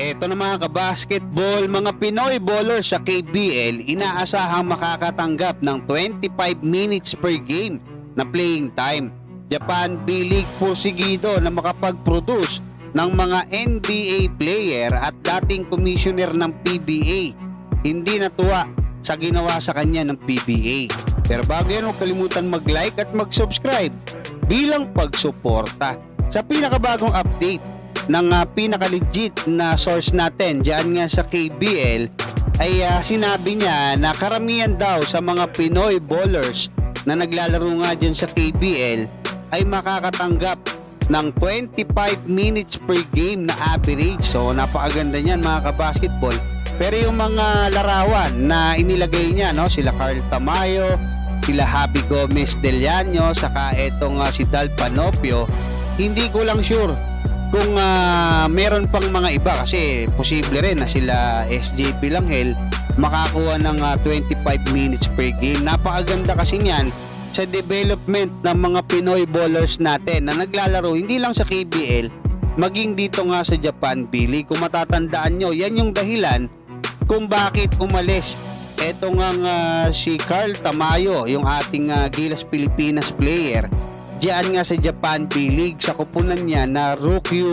Eto na mga kabasketball, mga Pinoy bowlers sa KBL inaasahang makakatanggap ng 25 minutes per game na playing time. Japan B-League porsigido na makapag-produce ng mga NBA player at dating commissioner ng PBA. Hindi natuwa sa ginawa sa kanya ng PBA. Pero bago yan, huwag kalimutan mag-like at mag-subscribe bilang pagsuporta sa pinakabagong update ng pinaka-legit na source natin dyan nga sa KBL. Ay sinabi niya na karamihan daw sa mga Pinoy bowlers na naglalaro nga dyan sa KBL ay makakatanggap ng 25 minutes per game na average. So napakaganda niyan mga kabasketball. Pero yung mga larawan na inilagay niya, no, sila Carl Tamayo, sila Javi Gomez Deliano, saka etong si Dal Panopio, hindi ko lang sure kung meron pang mga iba, kasi posible rin na sila SJP Langhel makakuha ng 25 minutes per game. Napakaganda kasi niyan sa development ng mga Pinoy bowlers natin na naglalaro hindi lang sa KBL, maging dito nga sa Japan B-League. Kung matatandaan nyo, yan yung dahilan kung bakit umalis eto nga si Carl Tamayo, yung ating Gilas Pilipinas player, diyan nga sa Japan B-League sa kupunan niya na Rookie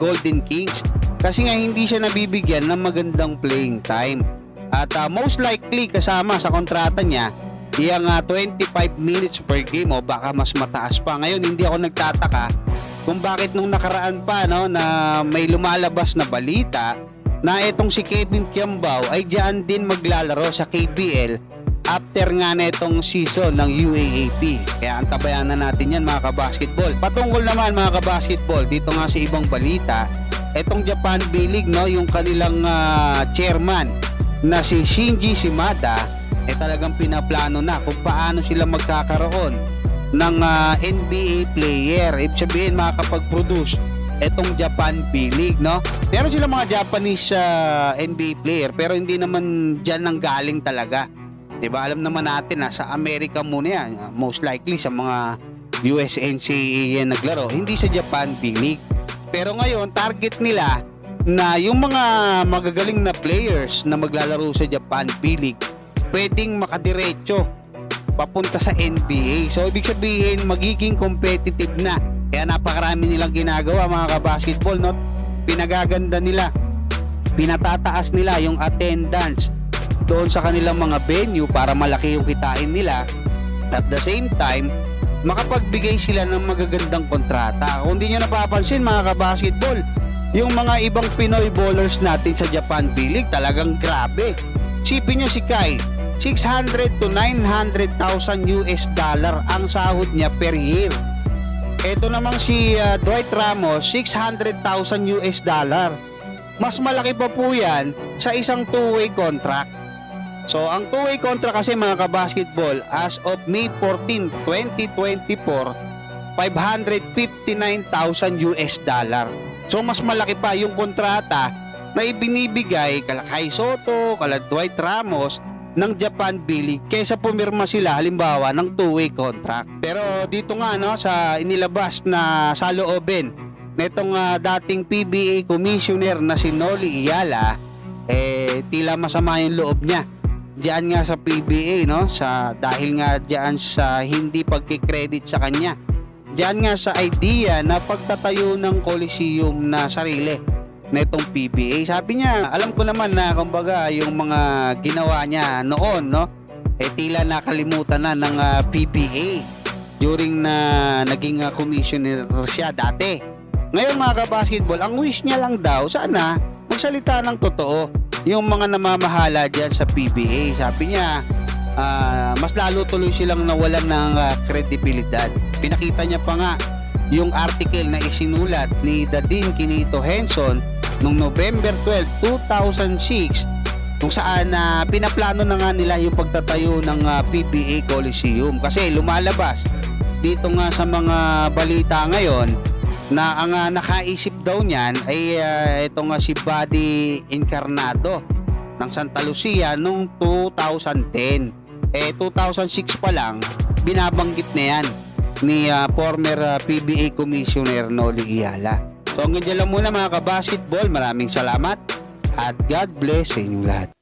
Golden Kings, kasi nga hindi siya nabibigyan ng magandang playing time. At most likely kasama sa kontrata niya yung 25 minutes per game o baka mas mataas pa. Ngayon hindi ako nagtataka kung bakit nung nakaraan pa, no, na may lumalabas na balita na etong si Kevin Kiambao ay diyan din maglalaro sa KBL after nga na itong season ng UAAP. Kaya antabayan na natin yan mga kabasketball. Patungkol naman mga kabasketball dito nga sa ibang balita, etong Japan B-League, no, yung kanilang chairman na si Shinji Shimada, talagang pinaplano na kung paano sila magkakaroon ng NBA player. Ibig sabihin makakapag-produce etong Japan B-League, no? Pero sila mga Japanese NBA player, pero hindi naman dyan nang galing talaga. Diba? Alam naman natin na sa Amerika muna yan, most likely sa mga USNCAA yan naglaro, hindi sa Japan B-League. Pero ngayon, target nila na yung mga magagaling na players na maglalaro sa Japan B-League pwedeng makadiretso papunta sa NBA. So ibig sabihin magiging competitive na. Kaya napakarami nilang ginagawa mga kabasketball, no? Pinagaganda nila, pinatataas nila yung attendance doon sa kanilang mga venue para malaki yung kitain nila. At the same time, makapagbigay sila ng magagandang kontrata. Kung hindi nyo napapansin mga kabasketball, yung mga ibang Pinoy bowlers natin sa Japan B-League talagang grabe. Sipin nyo si Kai, 600 to 900,000 US dollar ang sahod niya per year. Ito namang si Dwight Ramos, 600,000 US dollar. Mas malaki pa po yan sa isang two-way contract. So ang two-way contract kasi mga kabasketball, as of May 14, 2024, 559,000 US dollar. So mas malaki pa yung kontrata na ibinibigay kala Kai Soto, kala Dwight Ramos ng Japan B-League kaysa pumirma sila halimbawa ng two-way contract. Pero dito nga, no, sa inilabas na saloobin nitong dating PBA commissioner na si Noli Iyala, tila masama yung loob niya diyan nga sa PBA, no, sa dahil nga diyan sa hindi pagki-credit sa kanya, diyan nga sa idea na pagtatayo ng Coliseum na sarili netong PBA. Sabi niya, alam ko naman na kumbaga yung mga ginawa niya noon, no, tila nakalimutan na ng PBA during na naging commissioner siya dati. Ngayon mga kabasketball, ang wish niya lang daw, sana magsalita ng totoo yung mga namamahala dyan sa PBA. Sabi niya, mas lalo tuloy silang nawalan ng kredibilidad. Pinakita niya pa nga yung article na isinulat ni Dadin Quinito Henson noong November 12, 2006, kung saan pinaplano na nga nila yung pagtatayo ng PBA Coliseum. Kasi lumalabas dito nga sa mga balita ngayon na ang nakaisip daw niyan ay ito nga si Buddy Encarnado ng Santa Lucia noong 2010. 2006 pa lang binabanggit na yan ni former PBA Commissioner Noli Iyala. So hanggang dyan lang muna mga kabasketball. Maraming salamat at God bless sa inyong lahat.